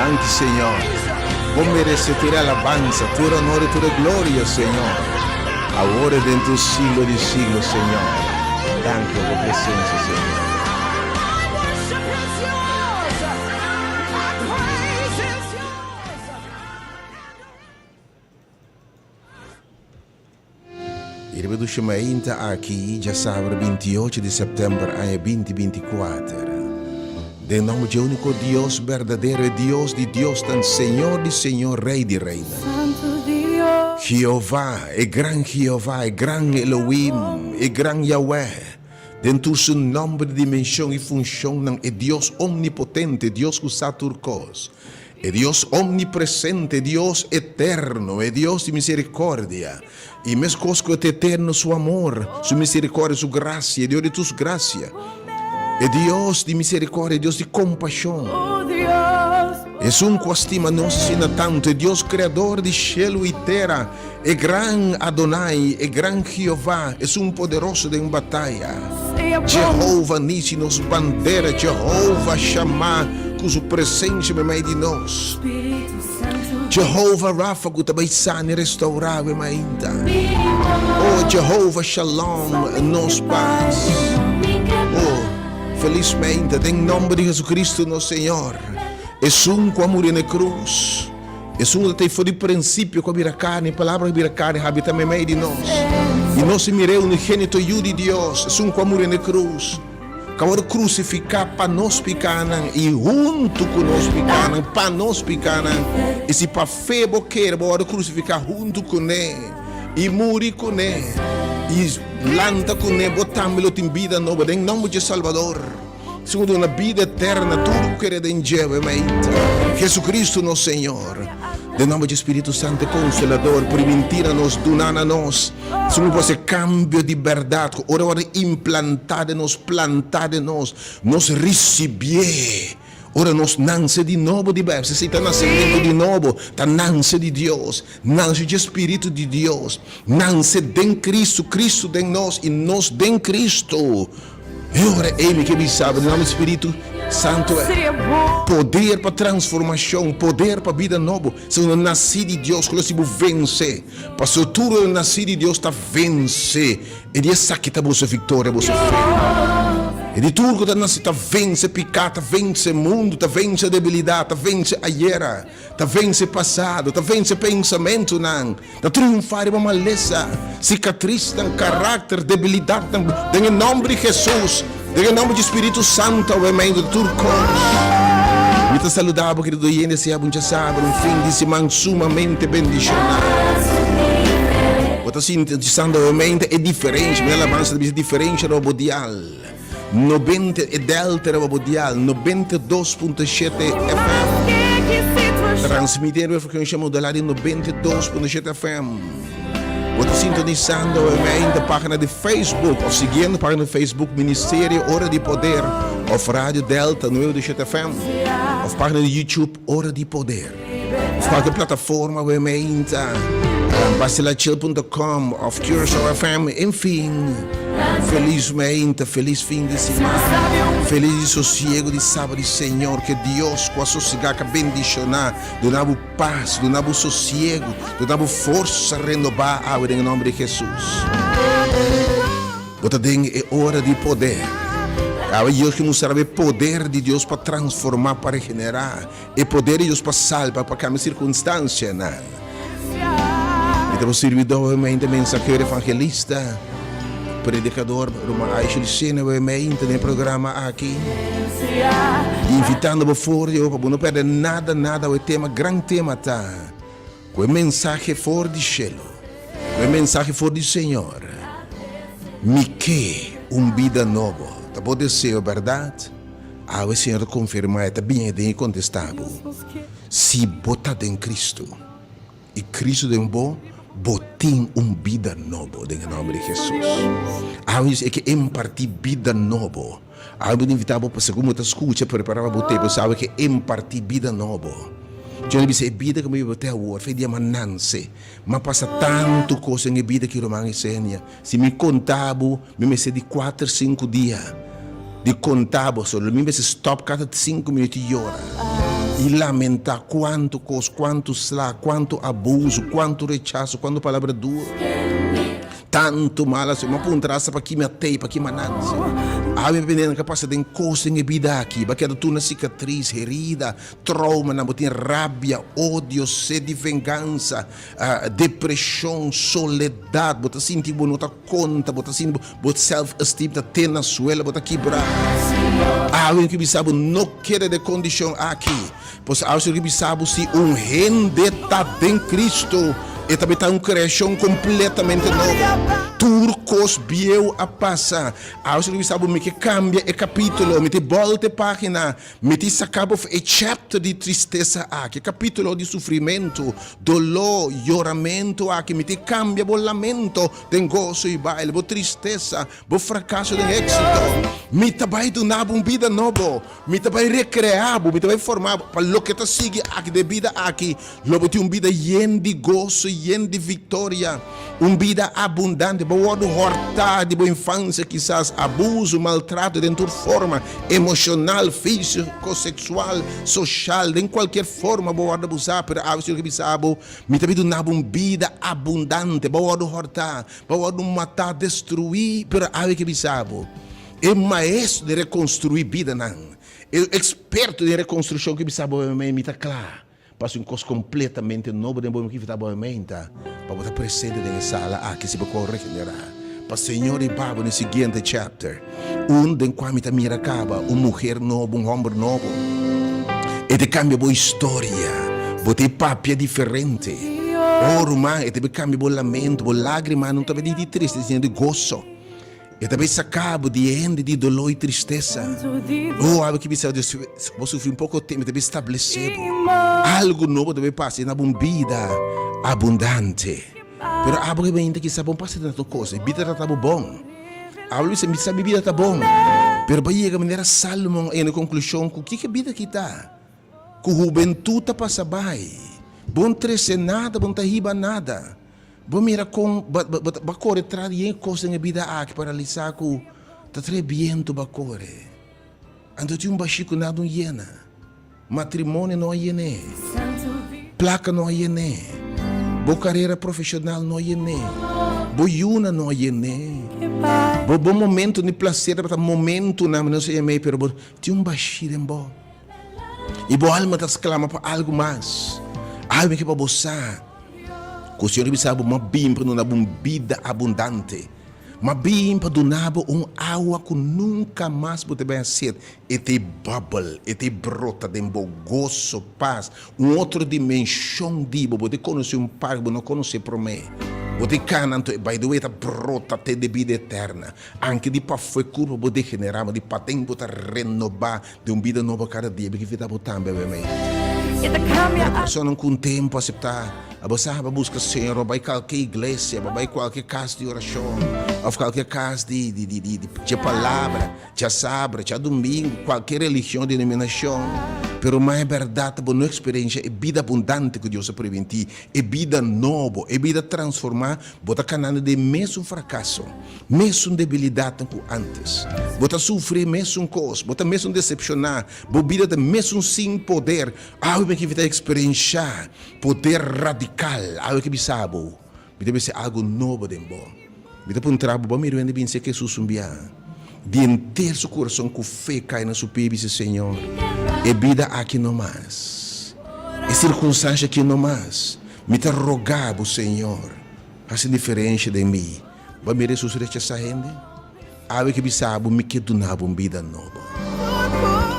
Danke, Señor. Vos mereces toda alabanza, toda honor y toda gloria, Señor. Ahora y en tu siglo de siglos, Señor. Danke por tu presencia, Señor. E do chamainta aqui, já sabe, 28 de setembro de 2024. De nome de único Deus verdadeiro, Deus de Deus, tan Senhor de Senhor, Rei de Reina. Jeová, é grande Jeová, é grande Elohim, é grande Yahweh. Dentro do seu nome de dimensão e função, é Deus omnipotente, Deus que está turcos. É Deus omnipresente, Deus eterno, é Deus de misericórdia. E mesmo que é eterno, seu amor, sua misericórdia, sua graça, é Deus de tua graça. É Deus de misericórdia, é Deus de compaixão. É um que estima nós sina tanto, é Deus criador de céu e terra. É grande Adonai, é grande Jeová, é um poderoso em batalha. Jeová Nissi nos bandeira, Jeová Shammah, cuja presença no meio de nós. Jeová Rafa, que também sana e restaurar o ainda. Oh, Jeová Shalom, nos paz. Oh, felizmente, em nome de Jesus Cristo, nosso Senhor. É um que morreu na cruz. É um que foi de princípio com a carne, a palavra da carne habita no meio de nós. E nós miramos no gênito de Deus. É um que morreu na cruz. Agora crucificar para nós picaram e junto com nós picaram, para nós picaram. E se para fé boqueira, bora crucificar junto com ele e morrer com ele e lanta com ele, botamos-lo em vida nova, em nome de Salvador. Segundo uma vida eterna, tudo que é em Jesus Cristo, nosso Senhor. De nome do Espírito Santo Consolador, por mentir a nós, donar a nós. Se não fosse cambio de verdade, ora implantado em nós, plantado em nós, nos receber. Ora nós nasce de novo de berço. Se está nascendo de novo, está nasce de Deus, nasce de Espírito de Deus, nasce de Cristo, Cristo de nós e nós de Cristo. E ora ele que me sabe, no nome do Espírito Santo é poder para transformação, poder para vida nova. Se eu nasci de Deus, quando eu vencer, para o futuro eu nasci de Deus, está vencer. E de essa que está a vossa vitória, a vossa fé. E de tudo que está nascido, está vence pecado, está vence mundo, está vence debilidade, está vence a guerra, está vence passado, está vence pensamento, está triunfar uma maleza, cicatriz, caráter, debilidade, em nome de Jesus. Em nome do Espírito Santo, o amém do turcos. Muito saudável, querido Yende, se abunja sábado, fim de semana sumamente bendicionado. Você sintetizando o amém é diferente, mas a alabança é diferente do Bodial. 90 e Delta do Bodial, 92.7 FM. Transmitindo a frequência modulada de 92.7 FM. Você sintonizando a página de Facebook, ou seguindo a página de Facebook Ministério Hora de Poder, ou Rádio Delta, no de FM, ou página de YouTube Hora de Poder, ou qualquer plataforma, ou bacilachil.com, ou Curaçao FM, enfim. Felizmente, feliz fim de semana, feliz sossego de sábado, Senhor, que Deus com a sossegada bendicionar, donar paz, donar sossego, donar força, renovar agora em nome de Jesus. Outra é hora de poder. Agora Deus que mostrar o poder de Deus para transformar, para regenerar, e poder de Deus para salvar, para cada circunstância. Então, o servidor, mensageiro evangelista, predicador Roma Aisha Licena, no programa aqui, invitando por fora, para não perder nada, o tema, grande tema, tá? Com mensagem fora de cielo, com mensagem fora do Senhor, me que vida nova, tá? Pode ser verdade? O Senhor confirma, está bem incontestável. Se botar em Cristo, e Cristo é bom, botem vida nova em nome de Jesus. É que impartir vida nova. Eu invitar para segundo outra escuta, preparar para botar, você sabe que impartir vida nova. Eu disse vida que eu botar agora, foi dia mananse, mas passa tanto coisa em vida que eu não ensina. Se me contava, me sei de 4, 5 dias de contava, só me stop cada 5 minutos e hora. e lamentar quanto coisa, quanto slá, quanto abuso, quanto rechaço, quanto palavra dura. Tanto mal assim, uma puntraça para que me atei, para que me ananse. A minha pendendo capacidade de coisa em vida aqui, porque tu na cicatriz, herida, trauma, na botinha rabia, ódio, sede de vingança, depressão, soledade, bota sentir bonita conta, bota sentir bota self-esteem, tá ter na suela, bota quebrar. Alguém que sabe não quer de condição aqui, pois alguém que sabe se rende tá em Cristo. E também está uma criação completamente nova. Turcos bieu a passar. Aos que sabe me que cambia o capítulo, me te volta a página, me te sacaba o chapter de tristeza aqui, capítulo de sofrimento, dolor, choramento aqui, me te cambia o lamento, tem gozo e baile, o tristeza, o fracasso de êxito. Me te vai dar uma vida nova, me te vai recrear, me te vai formar para o que te sigue aqui de vida aqui, logo te uma vida llena de gozo, llena de vitória, uma vida abundante. Boa horta de boa infância, quizás abuso, maltrato de toda forma, emocional, físico, sexual, social, de qualquer forma, boa abusar, pero a você que sabe, me também dá uma vida abundante, boa horta, boa matar, destruir, pero a você que sabe, é maestro de reconstruir vida, não, é experto de reconstrução que sabe, me está claro. Passa uma coisa completamente nova de bom que está bom para botar presente na sala aqui se pode regenerar. Para Senhor e Baba no seguinte chapter, onde quando me mira acaba, uma mulher nova, um homem novo, e te cambia boa história, botar papia diferente, orma, e te cambia bom lamento, bom lágrima, não também de triste, de gozo. E também se acaba de dolor e tristeza. Algo que precisa vou sofrer um pouco de tempo, deve estabelecer algo novo, deve passar na vida abundante. Pero algo que ainda que sabe passar na tua coisa, vida está bom. Algo que sabe vida está bom. Pero para chegar a maneira Salomão na conclusão, o que vida que está? Que juventude passa bem. Bom crescer nada, bom riba nada. Bom mira com bacore traria coisa na vida aqui para lisar com tá trebiento bacore. Ando tinha bachico nada hiena. Matrimônio não hiene. Placa não hiene. Boa carreira profissional não hiene. Boa yuna não hiene. Bom momento de prazer para momento não sei mais, pero tinha bachico em bo. E boa alma tá exclama para algo mais. Algo que para boçar. Que o Senhor sabe uma bim para uma vida abundante, uma bim para donar água que nunca mais pode ser, e te bubble, e te brota de gozo, paz, outra dimensão de você conhecer pai, você não conhecer por mim. Você cananta, by the way, tá brota te de vida eterna. Anche di pa foi curva você generar, de pa tem botar renovar de vida nova cada dia, porque vida botar bebê. A pessoa não com tempo aceitar. A você vai buscar o Senhor, vai qualquer igreja, vai qualquer casa de oração, ou qualquer casa de palavra, de sábado, de domingo, qualquer religião, denominação. Pero mais verdade, a boa experiência é vida abundante que Deus permitir, é vida nova, é vida transformar, bota canal de mesmo fracasso, mesmo debilidade que antes, bota sofrer mesmo coisa, bota mesmo decepcionar, bota vida de mesmo sem poder, algo que vai experienciar poder radical, algo que sabe, deve ser algo novo de bom, deve para um trabalho bom, me bem ser que susumbia. De inteiro seu coração com fé cai na sua pepe, Senhor. É vida aqui não mais. É circunstância aqui não mais. Me te rogava, Senhor, assim diferente de mim. Vai me ressuscitar essa gente? Algo que sabe me que donava uma vida nova.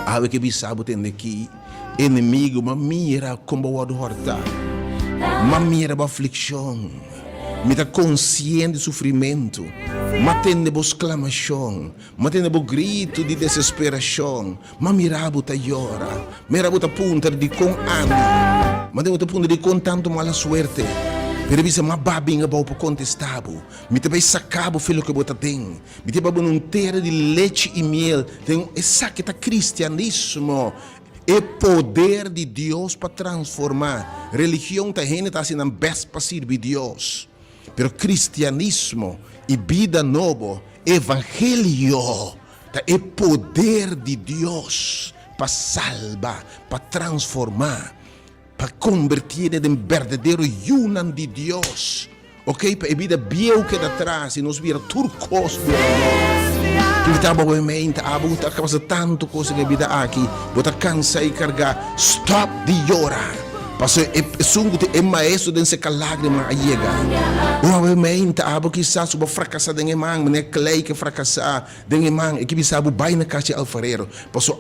Algo que sabe tem aqui inimigo, mas mira como o horta. Mas mira a aflição. Me dá consciente do sofrimento, matendo a exclamação, matendo o grito de desesperação, mas mirabo ta llora, mirabo ta punta de com ânimo, mas ta punta de com tanto mala suerte, pero bisa ma babinga ba para contestabo, me te vai sacabo filho que bota tem, me te babo num terra de leite e miel, tem essa que tá cristianismo. É poder de Deus para transformar. Religião tá gente tá assim, não best para servir Deus. Pero cristianismo e vida nova, evangelho, é poder de Deus para salvar, para transformar, para convertir em verdadeiro yunan de Deus. Ok? Para a vida biel que dá atrás e nos vira turcos. Que estava obviamente, está causando tanto coisa que a vida aqui, bota cansa e carregar. Stop de llorar. Porque é maestro de se lágrima a chegar. Obviamente, quizás suba fracassar em emang, mas é clay que fracassar em emang, e que sabe vai na caixa alfarero. Porque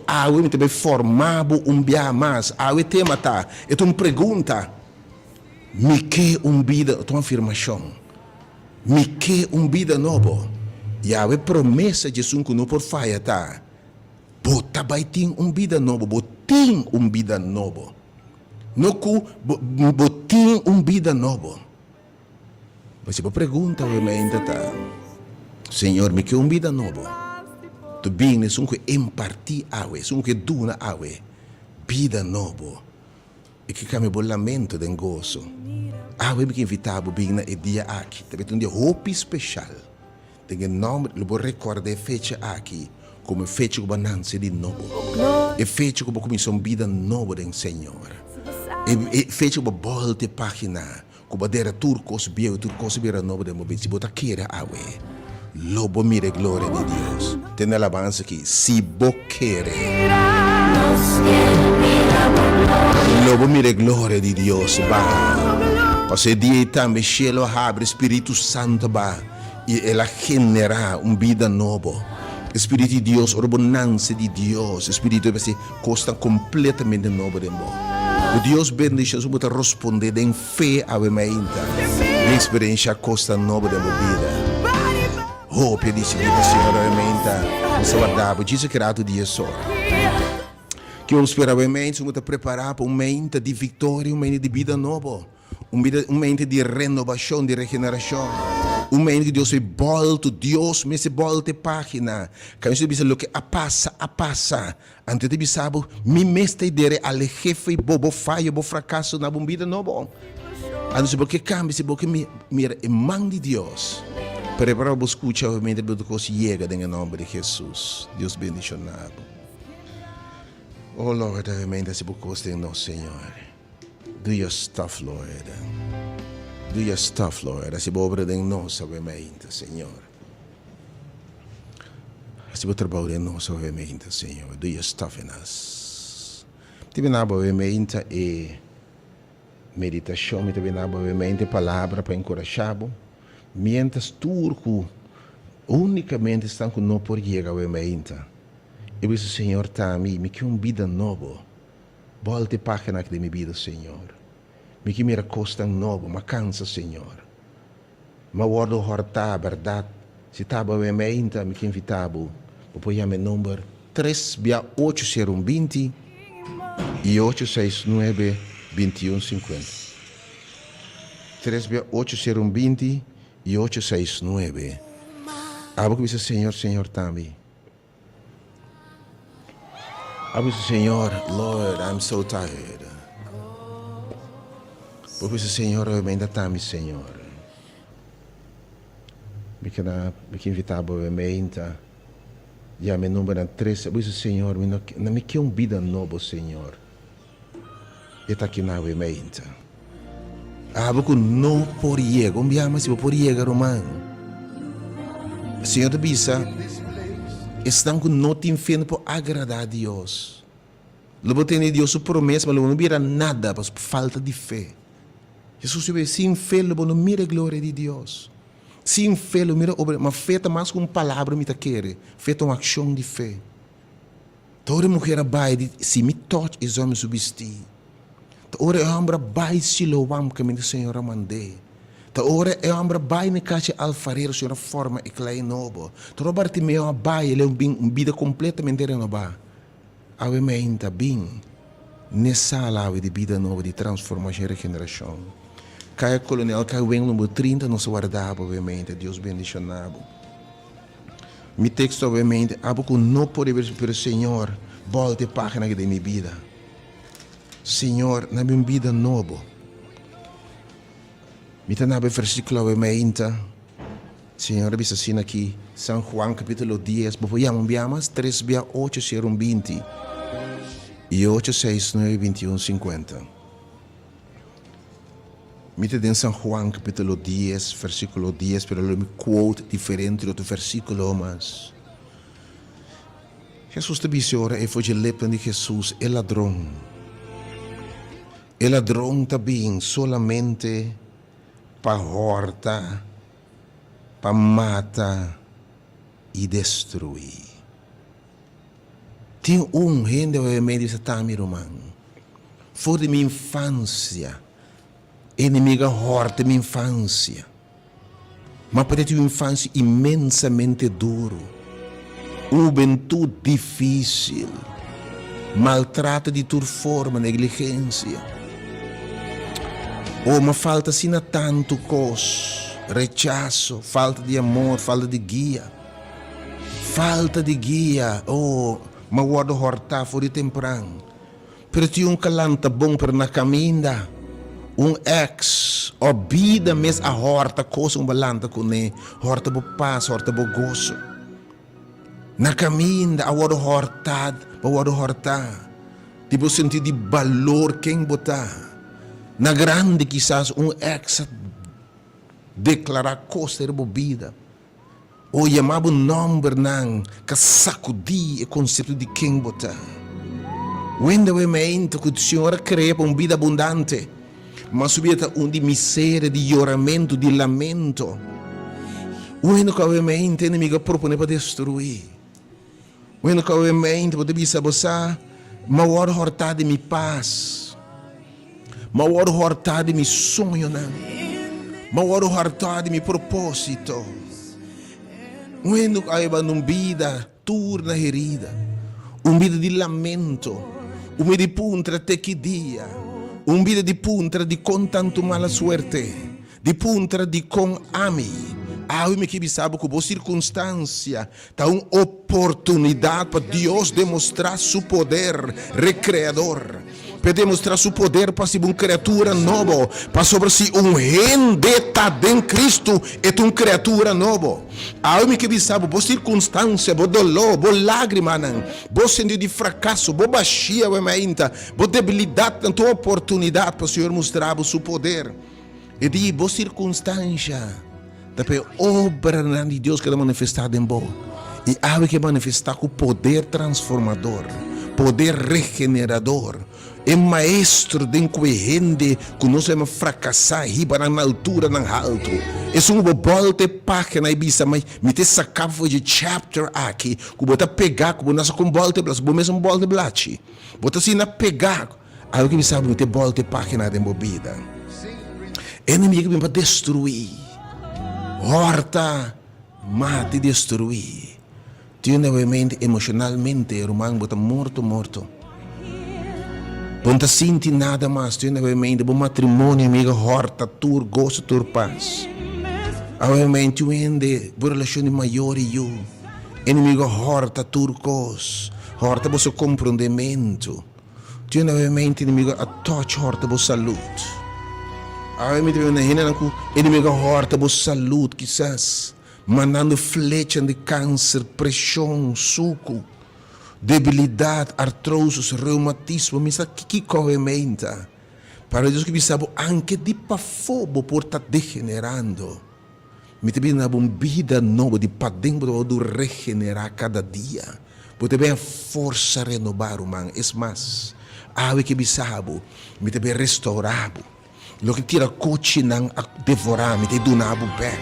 me também formado dia mais. Tema tá. É uma pergunta. Me que vida, uma afirmação. Me que vida novo. E a promessa de Jesus que não por falha tá. Bota vai ter vida novo, botin vida novo. No cu botin vida novo. Você pergunta obviamente tá. Senhor, me que vida novo. Tu bem é um que impartir awe, um que duna awe. Vida novo. E que cambia o lamento de gozo. Awe me que invitava bem na dia aqui. Também um dia hope especial. Tem nome, eu vou recordar a fecha aqui, como fecha com banança de novo. E fecha com uma vida nova do Senhor. E fecha com volta de página, com a dera turcos biel novo de mobil. Se botar queira awe, lobo mire glória de Deus. Tem alabança aqui, se bo querer. Lobo mire glória de Deus, ba. Porque dia também cielo abre, Espírito Santo ba. E ela genera vida nova. Espírito de Deus, abundância de Deus. Espírito vai ser costa completamente nova de nós. O Deus bendice, nós vamos responder em fé a mente. A experiência costa nova da vida. Oh, pedisse que o Senhor realmente nos guardava. Diz que era o dia só. Que eu espero realmente, vamos preparar para mente de vitória, mente de vida nova. Mente de renovação, de regeneração. Mente que Deus volta, Deus me se volta página. Que você bisa lo que a passa. Antes de bisabo, me mesta idere ale jefe bobo falho, bo fracasso na vida nova. Antes porque cambia, se porque mira em mão de Deus. Prepara o escucha o mente do que chega em nome de Jesus. Deus bendicionado. Oh Lord, realmente se porque em nós, Senhor. Do your stuff, Lord. Do your stuff, Lord. Se obra de nós, obviamente, Senhor. Se trabalho de nós, obviamente, Senhor. Do your stuff in us. Tivenaba, obviamente, e meditação, me tivenaba, obviamente, palavra para encorajar. Mientras turco, unicamente estão com nós por chegar, obviamente. Eu disse, Senhor, tá me que vida nova. Volte página de minha vida, Senhor. Me que mira costa novo, ma cansa, Senhor. Ma guardo horta, verdade. Se estava bem mente, me que invitava. Apoiame número 3680120 e 869-2150. 3680120 e 869. Abo que disse, Senhor, também. Abo que Senhor, Lord, I'm so tired. Porque Senhor, eu ainda também, Senhor. Me que invitava, obviamente. Já me número 3. Eu disse, Senhor, não me quer vida nova, Senhor. E está aqui na obviamente. Porque não por chegar. Mas se por chegar, romano. Senhor, te bisa. Estão com não tem fé para agradar a Deus. Logo tem Deus sua promessa, mas não vira nada por falta de fé. Jesus disse, sem fé, não mira a glória de Deus. Sem fé, não mira obra, mas fé está mais com uma palavra, me quer. Fé é uma ação de fé. Toda mulher vai, se me toque, os homens subestimam. Toda homem vai, se louvam, que o Senhor mandei. Toda homem vai, na caixa alfarero, Senhor, forma e clay novo. Toda Bartimeu vai, ele é uma vida completamente renovada. Obviamente, bem, nessa sala de vida nova, de transformação e regeneração. Caia coronel, caia o número 30, não se guardava, obviamente, Deus bendicionado. Mi texto, obviamente, abo que não pode ver pelo Senhor, volte a página de minha vida. Senhor, na minha vida nova. Me na versículo, obviamente, Senhor, diz assim aqui, São Juan capítulo 10, vamos 3, 8, 20. E 869-2150. Mite em São Juan capítulo 10, versículo 10, pero eu me quote diferente do outro versículo, mas Jesus te disse ora, e foi de lepra de Jesus, el ladrão. El ladrão também solamente para horta, para matar e destruir. Tem gente que me diz, tá, meu irmão, foi de minha infância, inimiga horta de minha infância, mas para ter uma infância imensamente duro, juventude difícil, maltrato de toda forma, negligência, ou uma falta assim a tanto coisa, rechaço, falta de amor, falta de guia, uma guarda horta fora temprano, pero tinha calanta bom para na caminha, ex, obida mes a horta, coisa balanta com ele, horta bo paz, horta bo gozo. Na caminha, a guarda horta, tipo sentir de valor quem botar. Na grande, quizás, ex declarar coisa de bebida. Ou chamava nome não, que sacudir o conceito de quem botar. Quando eu me entro que o Senhor cria uma vida abundante, mas subia de miséria, de choramento, de lamento. Quando eu me entro, o inimigo propõe para destruir. Quando eu me entro, eu disse a você, maior horta de minha paz, maior horta de meu sonho, maior horta de meu propósito. Quando eu numa vida turna herida, uma vida de lamento, uma vida de puntra até que dia, uma vida de puntra de com tanto mala suerte, de puntra de com ame. Eu me que sabe que boa circunstância, tá uma oportunidade para Deus demonstrar seu poder recreador. Para demonstrar seu poder para ser uma criatura nova, para sobre si gente está em Cristo é uma criatura nova. Eu me que sabe boa circunstância, boa dolor, boa lágrima, boa sentido de fracasso, boa baixia, boa debilidade, tanto oportunidade para o Senhor mostrar o seu poder. E de boa circunstância, também obra de Deus que é manifestada em boa. E há que manifestar com poder transformador, poder regenerador. É maestro de gente que nós vamos fracassar riba na altura, na alto. É um volta página e bisa, mas me te sacava de chapter aqui, que bota pegar, que bota com volta blas, bom mesmo volta blate. Bota assim na pegar, algo que me sabe me te volta página de movida. Inimigo vem para destruir, horta, mate, destruir. Tiene mente emocionalmente, irmão, bota morto. Não sente nada mais, tu mente, bom matrimônio, amiga, horta, tur, gosto, tur, paz. Obviamente, tu ende, boa relação maior e eu. Inimigo, horta, tur, cos, horta, bom seu compreendimento. Tu mente, inimigo, a touch, horta, bom saúde. Obviamente, inimigo, horta, bom saúde, quizás, mandando flecha de câncer, pressão, suco. Debilidade, artrose, reumatismo, mas que corrementa. Para Deus que me sabe, anche de pafobo por estar degenerando. Me também na vida nova de padrinho do regenerar cada dia. Porque também a força renovar, irmão. É mais, a que me sabe, me também restaurar. Lo que tira coche não devorar, me te donava back.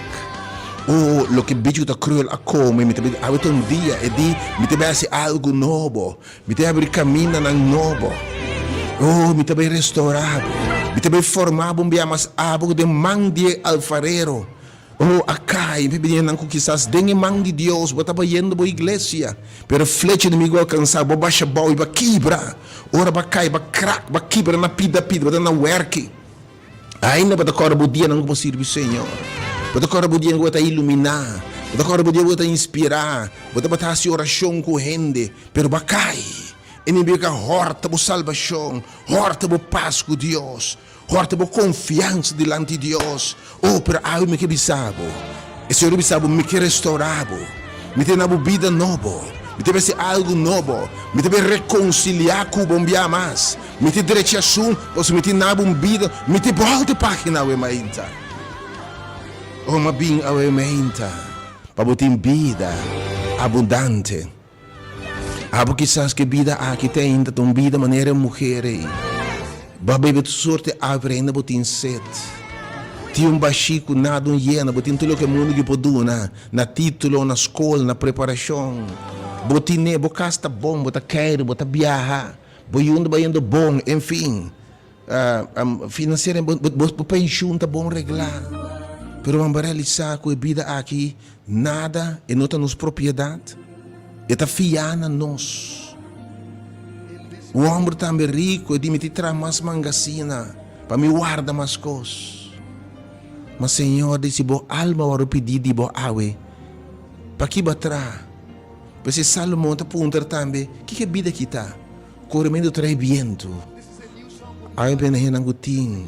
Lo que bicho da cruel a come, me também avete dia e di, me também hace algo novo, me também abrir caminho na novo. Me também restaurado, me também formava mais abo de mão de alfarero. Acá, me pedindo que quizás dengue mão de Deus, botava indo para a igreja, pero flecha inimigo alcançar, baixa boa e quebra, ora vai cair, vai crack, vai quebra na pida, vai na work. Ainda para agora o dia não vou servir Senhor. Bota agora o dia que iluminar, bota agora o dia que inspirar, bota para fazer oração com gente, pero bacai, inimigo horta por salvação, horta por paz com Deus, horta por confiança diante de Deus. Pero algo me que bisabo, e Senhor bisabo me que restaurado, me tem na vida nova, Me te ser algo novo. Me te reconciliar com o bom dia mais. Me te direção, você me te na vida, me te volta página we mainta. Oh, ma bem a we mainta. Para botar vida abundante. Abo quizás que vida aqui tem ainda uma vida maneira mulher aí. Babai betu sorte aprenda botin set. Ti um baxico nada um hiena, botin tudo que mundo que poduna, na título, na escola, na preparação. Botin ne, bocasta bom, bota queiro, bota viajar, boiundo baiando bom, enfim. Financeira, bota pensão tá bom reglar. Pero vamos realizar com a vida aqui, nada e não tá nos propriedade. E tá fiana nós. O homem também rico e de me tirar mais mangacina para me guardar mais coisas. Mas Senhor, disse bo alma waro pedir de bo awe para que batra. Porque Salomão tá punter também que vida kita. Correndo trai viento. Ai pena henangutin.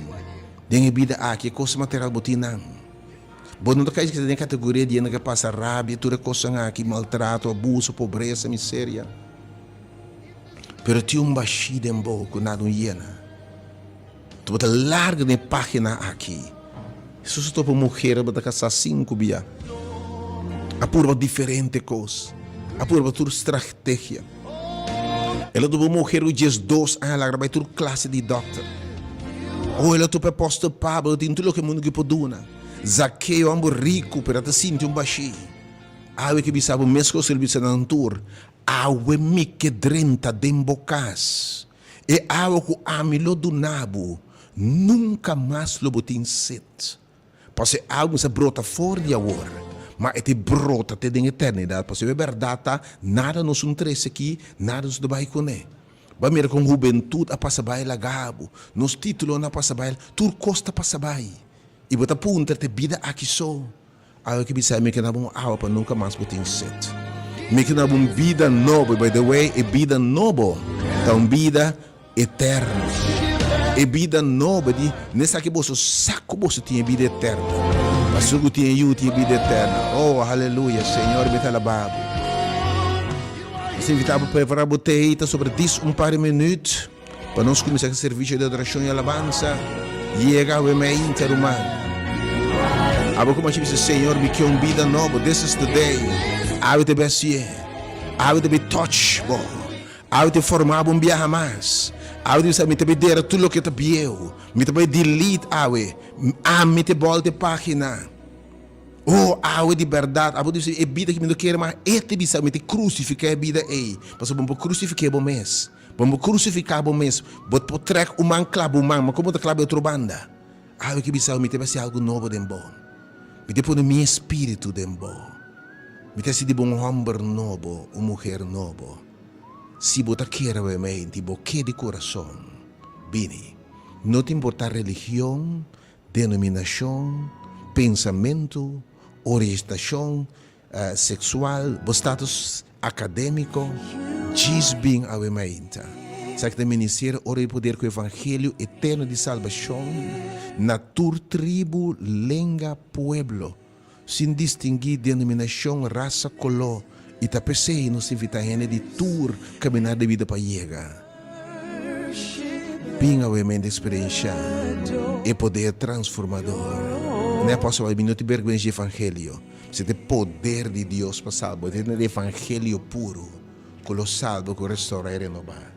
Dengue vida aqui coisa material botinang. Bom, não cai que tem categoria de gente que passa rábia, toda coisa aqui, maltrato, abuso, pobreza, miséria. Pero tinha baixida em boca, nada um hiena. Tu bota larga de página aqui. Isso só para mulher, bota caçar 5 bia. Apurva diferente coisa. Apurva toda estratégia. Ela tu mulher o dias 2 anos, ela vai toda classe de doctor. Ou ela tu apóstolo Pablo, tem tudo que o mundo que pode dar. Zaqueu ambo rico para te sentir baixi. Awe que bisabo mesmo serviço na natura. Awe me que drenta dembocas. E awe que amilo do nabo. Nunca mais lo botin set. Porque algo se brota fora de agora. Mas é brota até da eternidade. Porque é verdade, nada nos interessa aqui, nada nos vai com ele. Vai mirar com juventude a passar baile lagabo. Nos títulos na passar baile, tudo costa passar baile. E bota punta te vida aqui só. Aí que bisa me que na bom água para nunca mais botar set. Me que na bom vida nova, by the way, é vida nova. Então vida eterna. É vida nova de nessa que você saco você tinha vida eterna. Mas o que tinha vida eterna. Oh, aleluia, Senhor, me alabado. Você invitava para preparar botei sobre isso par de minutos para nós começar a serviço de adoração e alabança. Chega o meu interhumano. Abo como disse Senhor, me que vida nova. This is the day. I will be see. I will be touch. I will formar um dia mais. I will me te bedera tudo que te bieu. Me te delete awe. Me te volta página. Oh, awe de verdade. Abo disse é vida que me não quer mais. É te bisa me te crucificar a vida aí. Mas vamos crucificar o mês. Vamos crucificar o mês. Bot potrek man clavo man, mas como te clavo outra banda. Ah, que bisa me te vai ser algo novo de bom. Me te põe meu espírito de bom. Me te se de bom homem novo, uma mulher novo. Se bota queira o mente, boque de coração. Bini, não te importa religião, denominação, pensamento, orientação sexual, status acadêmico. Diz bem a mente. Sabe que ministério ora e poder com o evangelho eterno de salvação na tua tribo, língua, pueblo, sem distinguir denominação, raça, color, e tá pensei nos invita a gente de tour caminhar de vida para chegar. Bem a mente experiência e poder transformador. Não é possível não te vergonha de evangelho. Você tem poder de Deus para salvar, tem o evangelho puro. Colossal do que restaurar e renovar.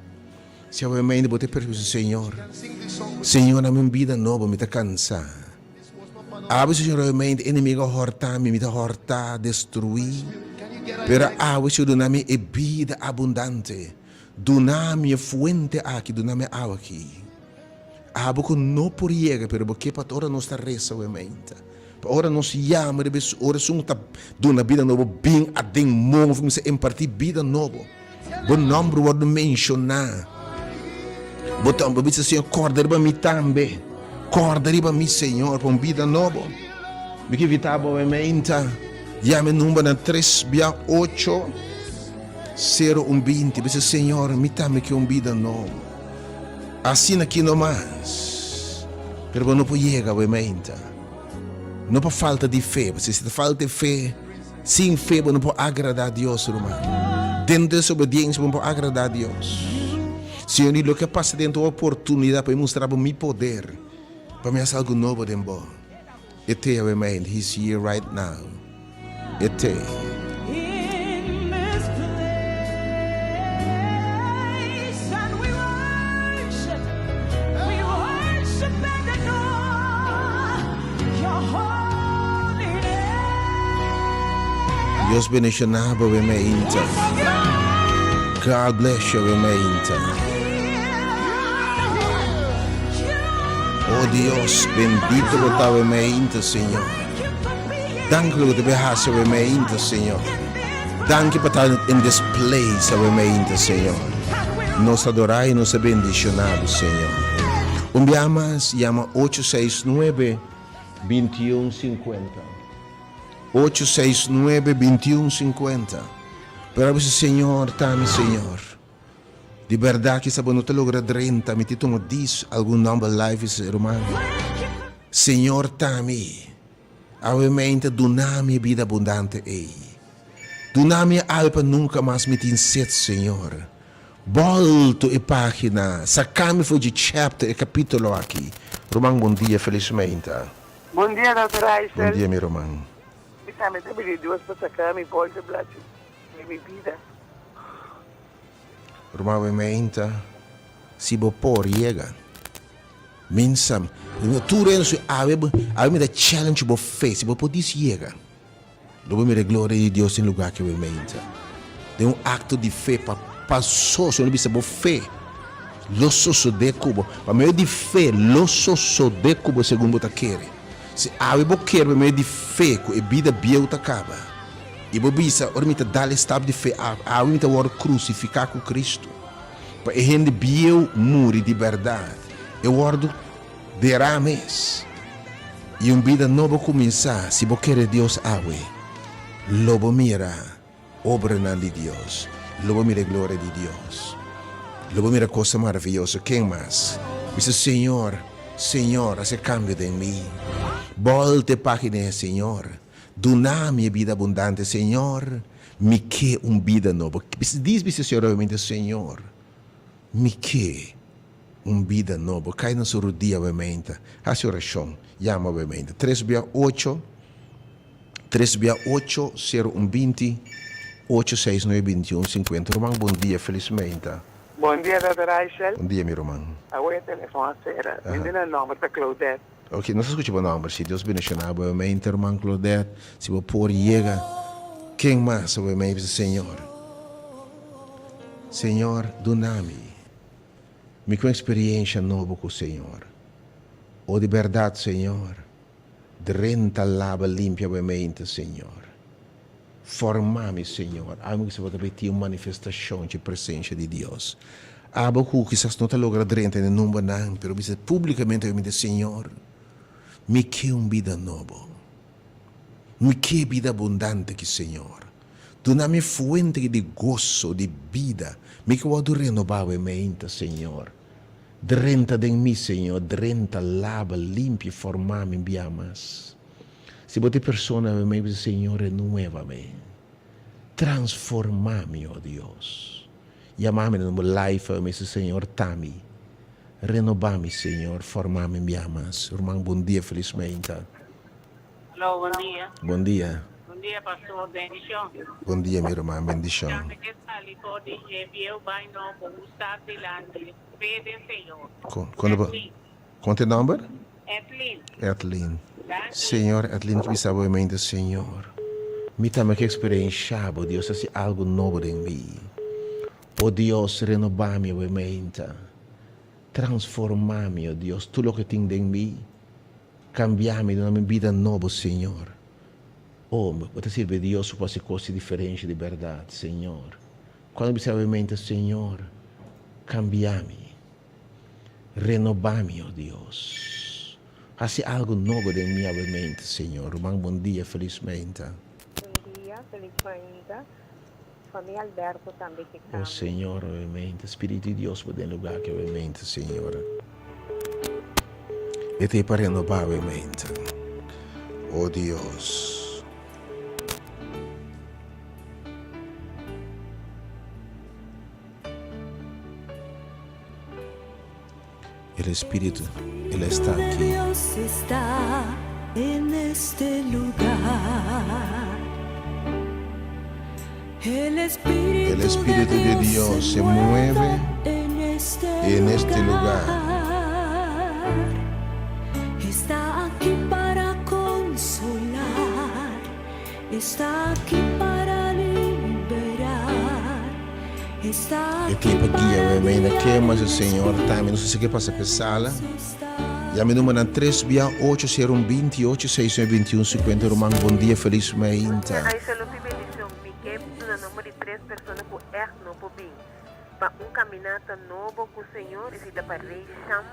Se eu me ainda botar pergunta, Senhor, Senhor, na minha vida nova me está cansado. Abo Senhor, eu me inimigo hortar, me está hortar, destruir. Pero abo Senhor, na minha vida abundante, na minha fuente aqui, na minha água aqui. Abo que não por chegar, pero porque para ora nossa reza o mente. Ora nós chama, ora somos na vida nova, bem a demônio, vamos impartir vida nova. Bom nome vou mencionar. Botão, vou dizer Senhor, corda riba mi também. Corda riba mi Senhor, para uma vida nova. Me que vitava a mente. Chame número na 368 020. Dizer Senhor, me também que uma vida nova. Assim aqui não mais. Pero não pode chegar a mente. Não por falta de fé, porque se falta de fé, sem fé não pode agradar a Deus, irmão. dentro dessa obediência, vamos agradar a Deus. Senhor, e o que passa dentro da oportunidade para mostrar o meu poder, para me fazer algo novo dentro. Ete, amen. He's here right now. Ete. In this place, and we worship and adore your holy name. Deus bendicionado, amen. God bless you, amen. Oh Dios, bendito lo estaba amen, Señor. Dank u dat we haast, amen, Señor. Dank je por estar in this place, amen, Señor. Nos adorar y nos bendicionar, Señor. Llama 869-2150. 869-2150. Pero você, Senhor, tá-me, Senhor. De verdade que sabe, não te logra 30, me tito diz algum number live, irmão. Senhor, tá-me. Obviamente, dona-me vida abundante, ei. Dona-me alpa nunca mais me tem sede, Senhor. Volto e página, sacame foi de chapter e capítulo aqui. Romão, bom dia, felizmente. Bom dia, Dr. Aisel. Bom dia, meu irmão. Me pedir Deus para sacar minha bolsa de minha vida. Romão, obviamente, se vou pôr, chega. Minsam, tu renso ave me da challenge bo face, bo poder chega. Logo me glória de Deus em lugar que eu mente. Tem acto de fé para só, se não bisa bo fé. Lo so de cubo, para meio de fé, lo so de cubo segundo ta quer. Se ave bo quer meio de fé, com a vida bia ta acaba. E bo bisa, ora me ta dale stap de fé, a me ta war crucificar com Cristo. Para a gente bia muri de verdade. Eu ordo derrames e vida nova começar. Se você quer Deus awe, lobo mira obra de Deus, lobo mira glória de Deus, lobo mira coisa maravilhosa. Quem mais? Diz Senhor, Senhor, esse cambio em mim. Volte página, Senhor. Dona-me vida abundante, Senhor. Me que vida nova. Diz, Senhor, obviamente, Senhor. Me que vida nova. Cai na sua dia, obviamente. Hace oração. Llama, obviamente. 368 0120 869-2150. Romão, bom dia, felizmente. Bom dia, Dr. Aisel. Bom dia, meu irmão. Agora o telefone será. Me dê o nome da Claudette. Ok, nós escutamos o nome. Se Deus bendicionar, obviamente, irmão Claudette. Se você pôr, chega. Quem mais, obviamente, Senhor? Senhor, dona-me. Me com experiência nova com o Senhor. O de verdade, Senhor. Renta lava limpia obviamente, Senhor. Forma-me, Senhor. Amo que você vai ter uma manifestação de presença de Deus. Abo que quizás não te logra renta em nome não, pero dice publicamente obviamente, Senhor. Me que vida nova. Me que vida abundante que, Senhor. Dona-me fuente de gozo, de vida. Me que vou renovar obviamente, Senhor. Drenta de mim, Senhor, drenta, lava, limpa, forma-me, envia-mas. Se você persona, me Senhor, renueva-me. Transforma-me, ó Deus. Llama-me no meu life, me Senhor, tami. Renova-me, Senhor, forma-me, envia-mas. Irmão, bom dia, felizmente. Alô, bom dia. Bom dia. Bom dia, pastor. Bendição. Bom dia, meu irmão, bendição. Já me ali pode enviar vai no gostar de lá, pede Senhor. Quanto é o número? Etlin. Senhor, Etlin, que sabe obviamente, Senhor. Me também que experiência, oh Deus, assim algo novo em mim. Oh Deus, renova-me obviamente. Transforma-me, oh Deus, tudo o que tem em mim. Cambia-me de uma vida nova, Senhor. Oh, você serve a Deus para fazer coisas diferentes de verdade, Senhor. Quando me obviamente, Senhor, cambia-me. Renova-me, oh Deus. Faça algo novo de mim, obviamente, Senhor. Bom dia, felizmente. Bom dia, felizmente. Família Alberto também que cambia. Oh, Senhor, obviamente. Espírito de Deus pode lugar que, obviamente, Senhor. E te para renovar, obviamente. Oh, Deus. El Espíritu, Él está de aquí. Dios está en este lugar. El Espíritu de Dios se mueve en en este lugar. Está aquí para consolar, está aquí para liberar, está É aquí tempo para guia, amém. Aqui, mas o guiar. Senhor também. Não sei se que passa a sala. Já me número 368-028-621-50. Romano, bom dia, felizmente. Aí, shalom e bendição. Me quero na número de 3 pessoas por erno, por bem. Para caminata novo com o Senhor, e da para reisham.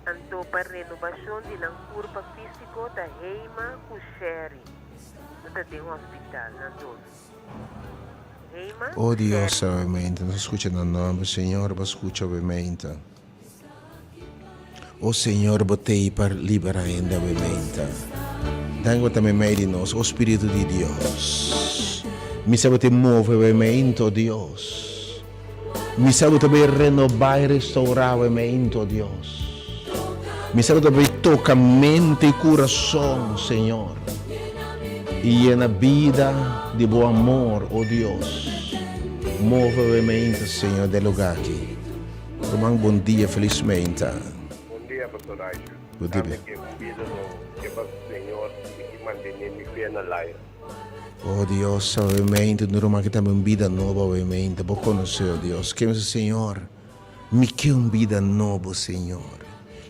Anto para renovação de na curva físico da Heima com Sherry. Não tem hospital, Anto. Heima. Oh Deus, obviamente, nos escucha no nome, Senhor, vos escucha, obviamente. Oh Senhor, botei para liberar ainda, obviamente. Dango também meio de nós, oh Espírito de Deus. Me sabe te move, obviamente, oh Deus. Me sabe também renovar e restaurar, obviamente, oh Deus. Me sabe também tocar mente e coração, Senhor. E na vida de bom amor, oh Deus. Move, obviamente, Senhor, del lugar aqui. Romano, bom dia, felizmente. Bom dia, pastor Aisha. Bom dia. Kami que para o Senhor e manter-me fiel na live. Oh Deus, obviamente, no Romano que tem uma vida nova, obviamente. Vou conhecer, oh Deus. Que o Senhor me quer uma vida nova, Senhor.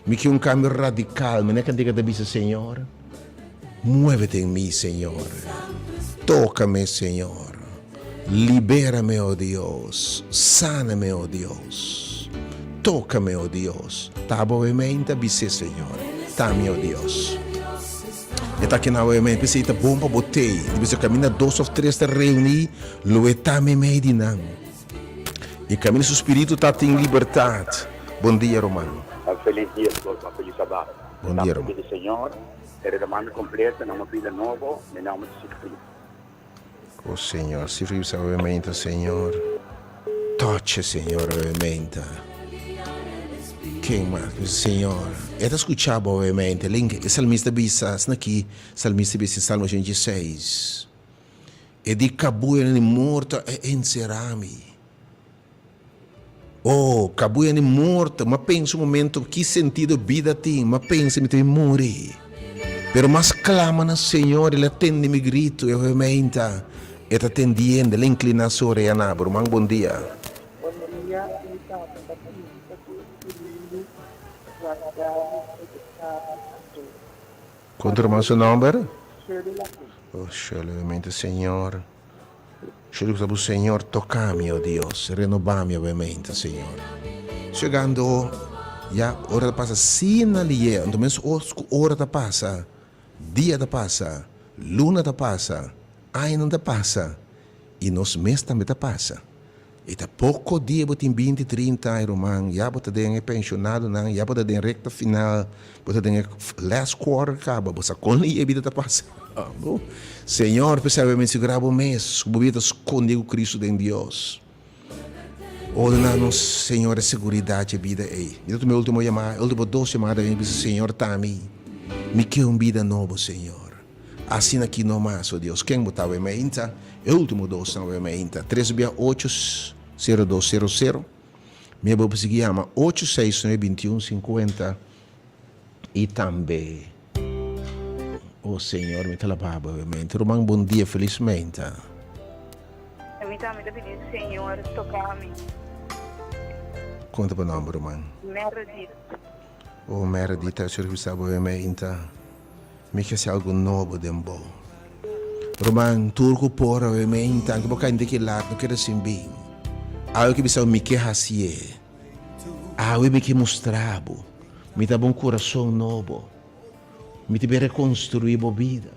Me quer um cambio radical. Me não quer dizer que Senhor. Muévete em mim, Senhor. Toca-me, Senhor. Libera-me, oh Deus. Sana-me, oh Deus. Toca-me, oh Deus. Tá obviamente, você, Senhor. Tá-me, oh Deus. E tá aqui na obviamente, pensei, tá bom para botei. Você caminha 2 ou 3 te reunir, lo está-me meio de não. E caminha seu espírito tá em liberdade. Bom dia, Romano. Feliz dia, uma feliz sábado. Bom dia, irmão. do Senhor, ele demanda completa, numa vida nova, em nome de Jesus. Oh Senhor, se vive obviamente, Senhor. Toque, Senhor, obviamente. Quem mais? Senhor. É da escutar, obviamente. Link, salmista bisa, aqui, salmista bisa, Salmo 26. E de cabuia ni morta e encerrami. Oh, cabuia ni morta, mas pensa um momento, que sentido vida tem, mas pensa me tem morrer. Pero mas clama na Senhor, Ele atende meu grito, e obviamente, Ele atendendo, Ele inclina a sua orelha, bom dia. Quanto mais o número? Oh, Shirley, obviamente, Senhor. Shirley, o Senhor, toca-me, oh Deus, renovar-me, obviamente, Senhor. Chegando, já, hora da passa, sina lié, então menos hora da passa, dia da passa, luna da passa, ano da passa, e nos mês também da passa. E tá pouco dia, botem 20, 30 anos, irmão, já botem den pensionado, não, já botem den recta final, botem den last quarter, acaba, botem com a vida da passa. Senhor, percebe-me se grava o mês, o vida esconde o Cristo de Deus. Ordenar-nos, Senhor, a segurança e vida aí. E o meu último chamado, último 2 chamadas, eu disse, Senhor, tá me quer uma vida nova, Senhor. Assim aqui não mais, oh Deus. Quem botava em mente? O último 2 não em mente. 368-0200. Minha boa se chama 869-2150. E também, oh Senhor, me talababa, obviamente. Romano, bom dia, felizmente. Eu me também pedi, Senhor, tocar-me. Conta para o nome, Romano. Meredith. Oh, Meredith, o Senhor que sabe, obviamente. Me quer ser algo novo, dembo. Romano, turco por, obviamente. Anche porque ainda que lá, não quero assim bem. Algo que precisa me quer fazer. Algo que me mostrar. Me dá um coração novo. Me deve reconstruir a vida.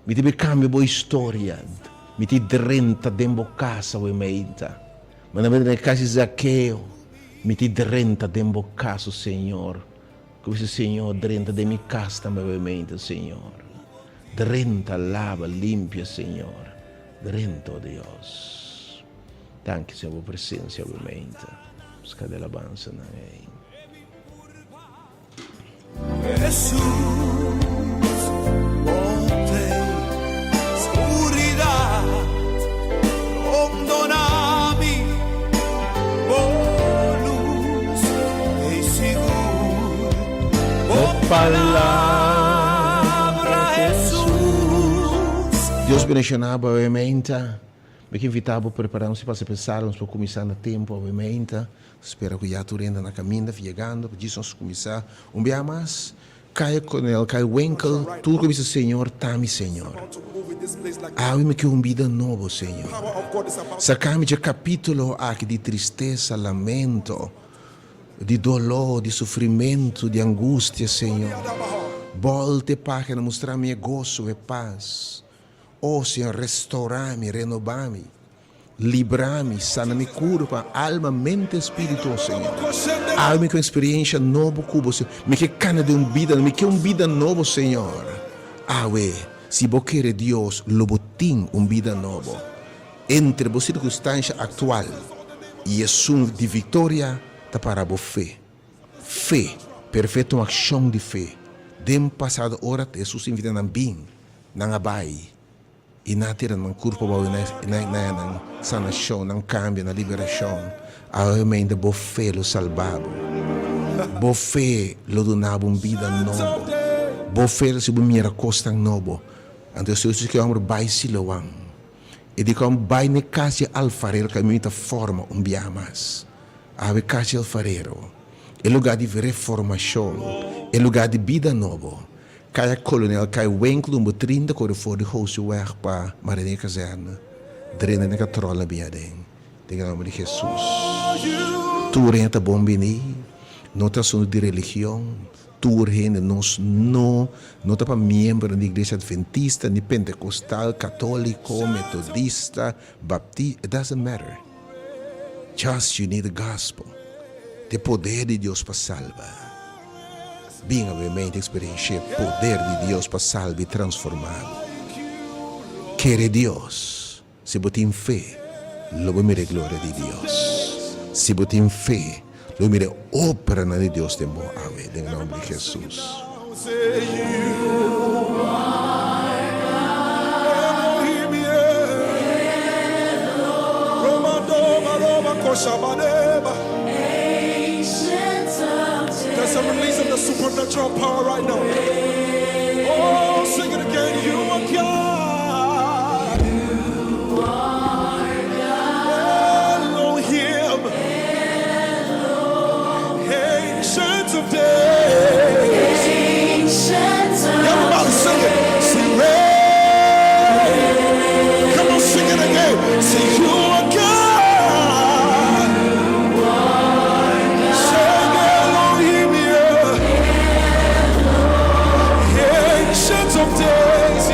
Me deve cambiar a história. Me deve renta dentro da casa, obviamente. Mas na verdade, casa de Zaqueu, me deve renta dentro da casa, Senhor. Como se Senhor renta de minha casa também, obviamente, Senhor. Renta, lava, limpia, Senhor. Renta, oh Deus. Thank you, Senhor, por presença, obviamente. Busca de alabanza na Rey. Jesús, ponte seguridad, condonami, bonus e seguro, palavra Jesus. Deus bendicionava obviamente. Me invitava a prepararmos para pensarmos para começar no tempo, obviamente. Espero que já tu renda na caminha, chegando, para Jesus começar. Dia mais, cai Coronel, cai Winkel, tudo que diz Senhor, tá-me, Senhor. Abre-me que vida novo, Senhor. Sacame de capítulo aqui de tristeza, lamento, de dolor, de sofrimento, de angústia, Senhor. Volte para mostrar-me gozo e paz. Oh, Senhor, restaurar-me, renovar-me, livrar-me, sanar-me, curva, alma, mente, espírito, Senhor. Alma com experiência nova, cubo, Senhor. Me que cana de vida, me que vida novo, Senhor. Ué, se você quer Deus, lobotim vida novo. Entre a circunstância atual e a sua de vitória, tá para a fé. Fé, perfeita uma ação de fé. Dem passado hora, Jesus invita na bem, na abai. E natira ng corpo na sanação, ng cambio, na liberação. Realmente, bo fé lo salvabo. Bo fé lo donava vida nova. Bo fé lo subimira costa novo. Então, se você quer vai silawang. E di como vai ne casa alfarero que muita forma biamas. Ave casa alfarero. É lugar de reformação. É lugar de vida nova. Kaya kolonel, kaya winkel, 30 kore voor de hoofdje weg pa marine kazerne. Drena neka trolla biadeng. Tegen nome de Jesus. Tu renta bombini, nota sono de religião, tu rende nos nota pa membro da igreja adventista, ni pentecostal, católico, metodista, baptista, it doesn't matter. Just you need the gospel. De poder de Deus para salvar. Bem, obviamente, experiência poder de Deus para salvar e transformar. Quer Deus, se você tem fé, logo mire a glória de Deus. Se você tem fé, logo mire a obra de Deus de bom ave, em nome de Jesus. There's a release of the supernatural power right now. Oh, sing it again. You are God. You are God. Elohim. Ancient of days. Everybody sing it. Sing it. Come on, sing it again. Sing you are God. Ancient of days.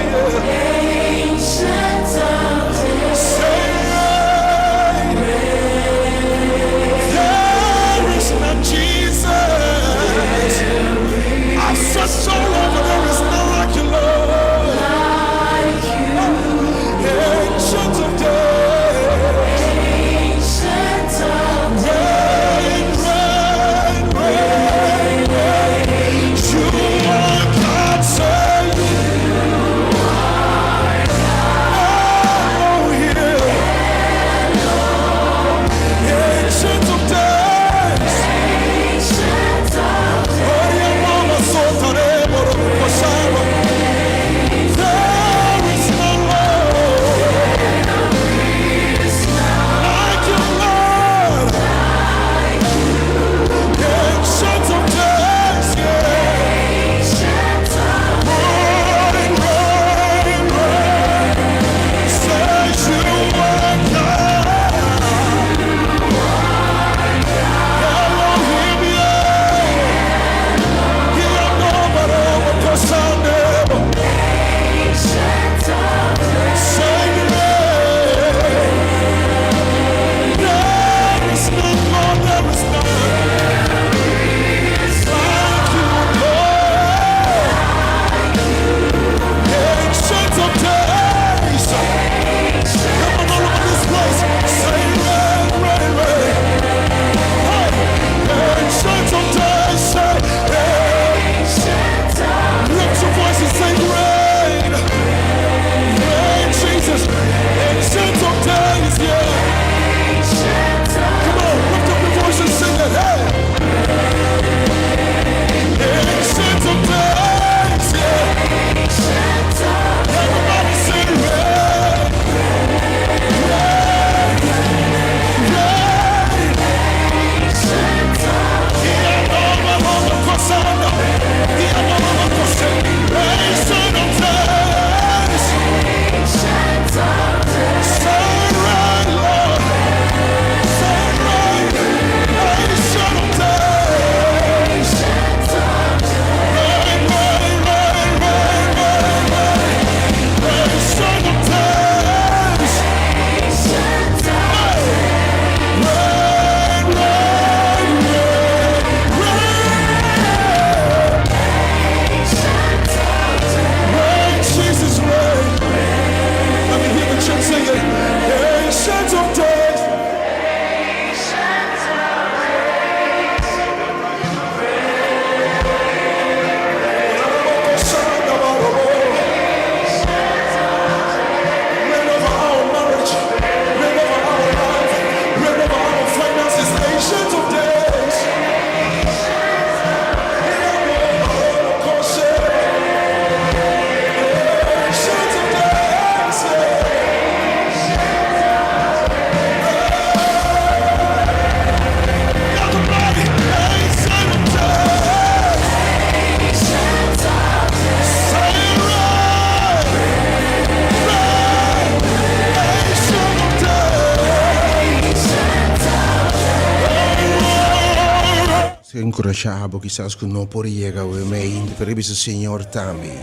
Se incorajado quizás que no por llegar obviamente, pero dice Señor también.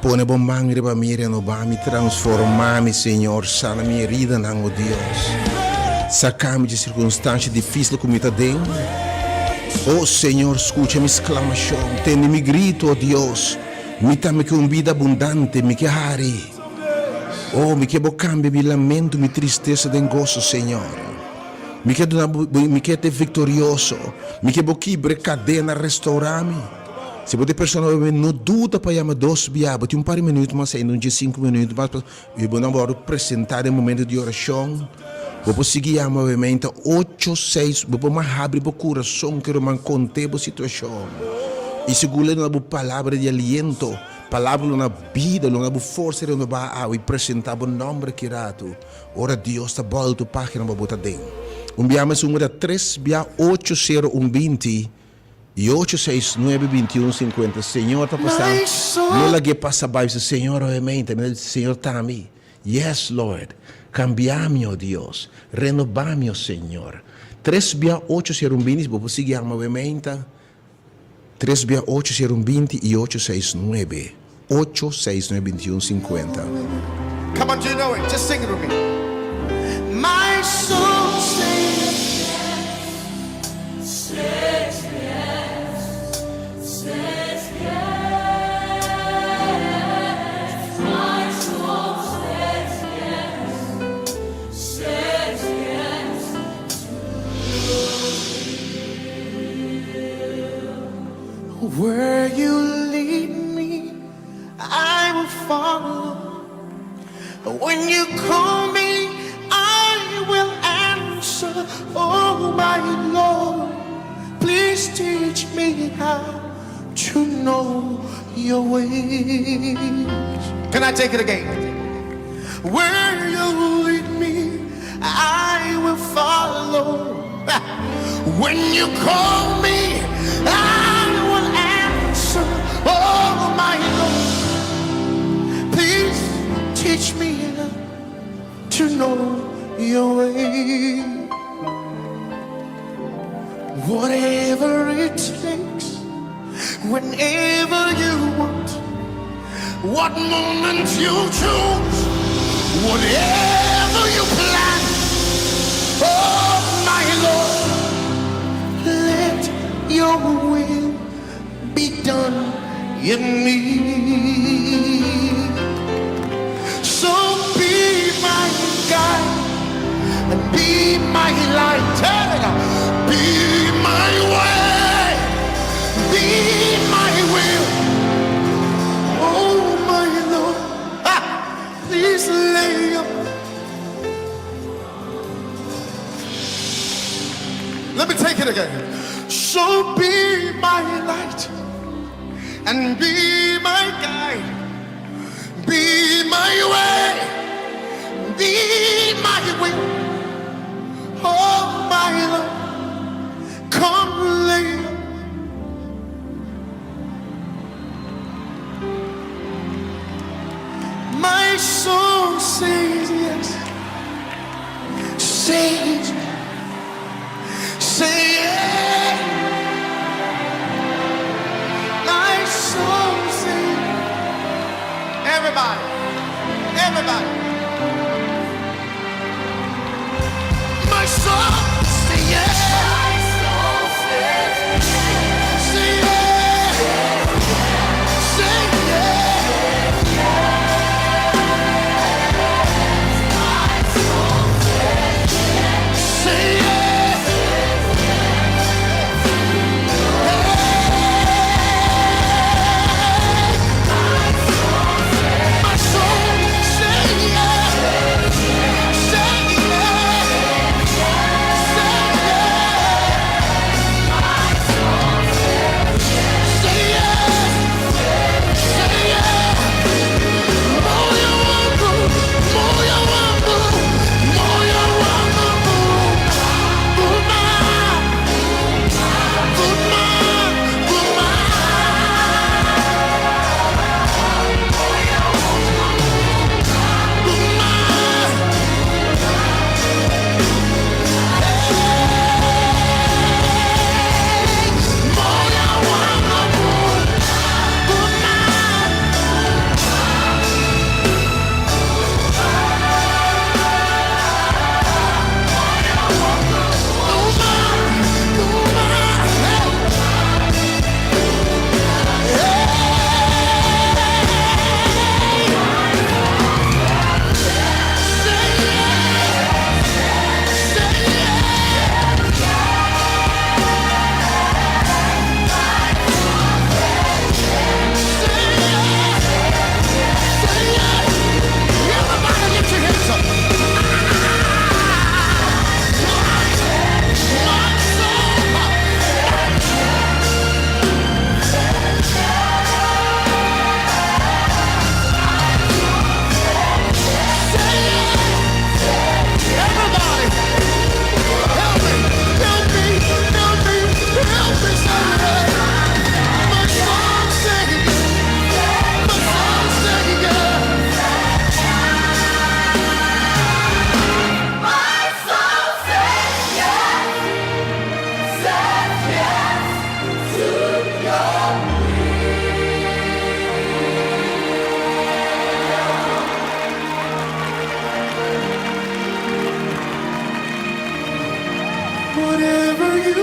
Pone bom mangre para mí, renovar-me, transformar-me, Senhor, sana minha herida, não, oh Deus. Sacar-me de circunstâncias difíceis como está dentro. Oh Senhor, escuta minha exclamação, tende meu grito, oh Deus. Me dá-me com vida abundante, me que hari. Oh, me que cambia meu lamento, minha tristeza de gozo, Senhor. Me que ter vitorioso, me que quebre cadena, restaurar-me. Se você pessoa não dúvida para chamar dois biabos, tem par de minutos, mas ainda de 5 minutos, mas eu vou agora apresentar em momento de oração. Vou seguir a movimento 8-6, vou mais abrir o coração, quero manter a situação. E segura na palavra de aliento, palavra na vida, na força, na vai apresentar o nome que rato. Ora Deus está volta a página para botar dentro. Biamas número 3, bia 80120. E 869-2150, Senhor, está passando. Não lhe passa baixo, Senhor, obviamente, Senhor, está a mim. Yes, Lord. Cambiar-me, oh Deus. Renovar-me, oh Senhor. 3-80120, vou seguir, obviamente. 3-80120 e 869. 869-2150. Come on, do you know it? Just sing it with me. My soul says yes. Where you lead me, I will follow. When you call me, I will answer. Oh my Lord, please teach me how to know your ways. Can I take it again? Where you lead me, I will follow. When you call me, I will answer. Oh my Lord, please teach me to know your way. Whatever it takes, whenever you want, what moment you choose, whatever you plan. Oh my Lord, let your will be done in me. So be my guide and be my light. Be my way, be my will. Oh my Lord, please lay your. Let me take it again. So be my light and be my guide. Be my way, be my will. Oh my Lord, come lay. My soul says yes. Says, say yes. My soul says, everybody, everybody. My soul say yes. My soul says yes. Say yes. Say yes. My soul says yes. Say yes. My soul says yes.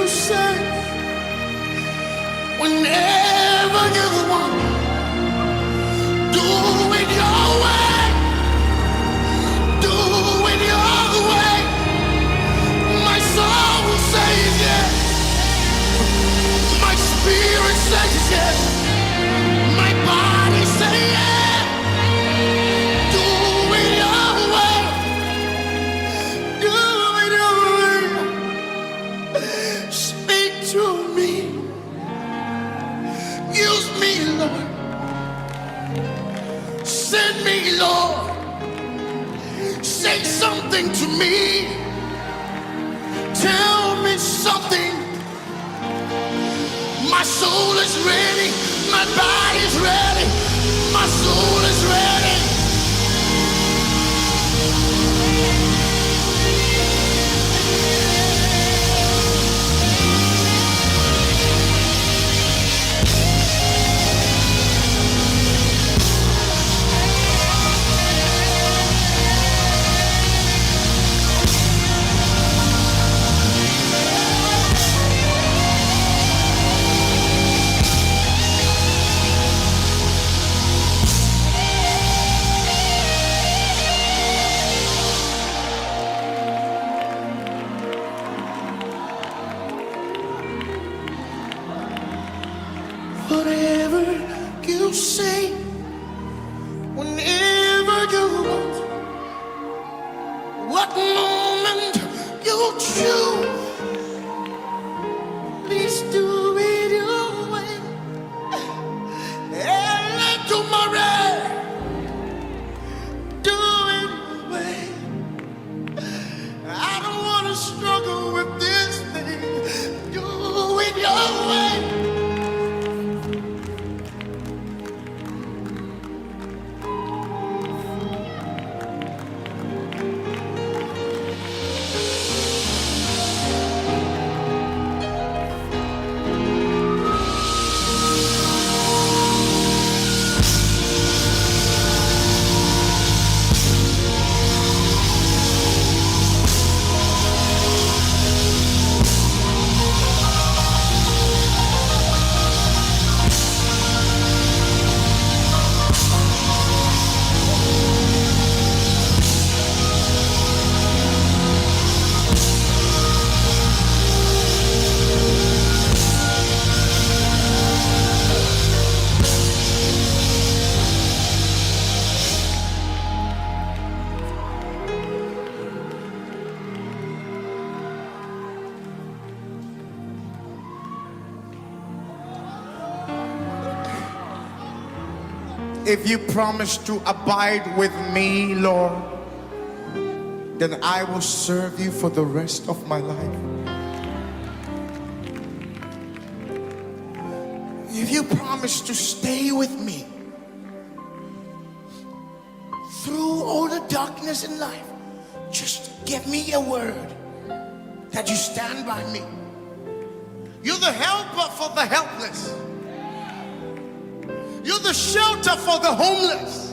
you say, whenever you want, do it your way, do it your way. My soul says yes, my spirit says yes, my body says yes. Do it your way, do it your way. Speak to me, use me, Lord. Send me, Lord. Say something to me. Tell me something. My soul is ready. My body's ready. My soul is ready. Whatever you say, whenever you want, what moment you choose, please do it your way. And tomorrow, do it your way. I don't want to struggle with this thing. Do it your way. If you promise to abide with me, Lord, then I will serve you for the rest of my life. If you promise to stay with me through all the darkness in life, just give me a word that you stand by me. You're the helper for the helpless. You're the shelter for the homeless.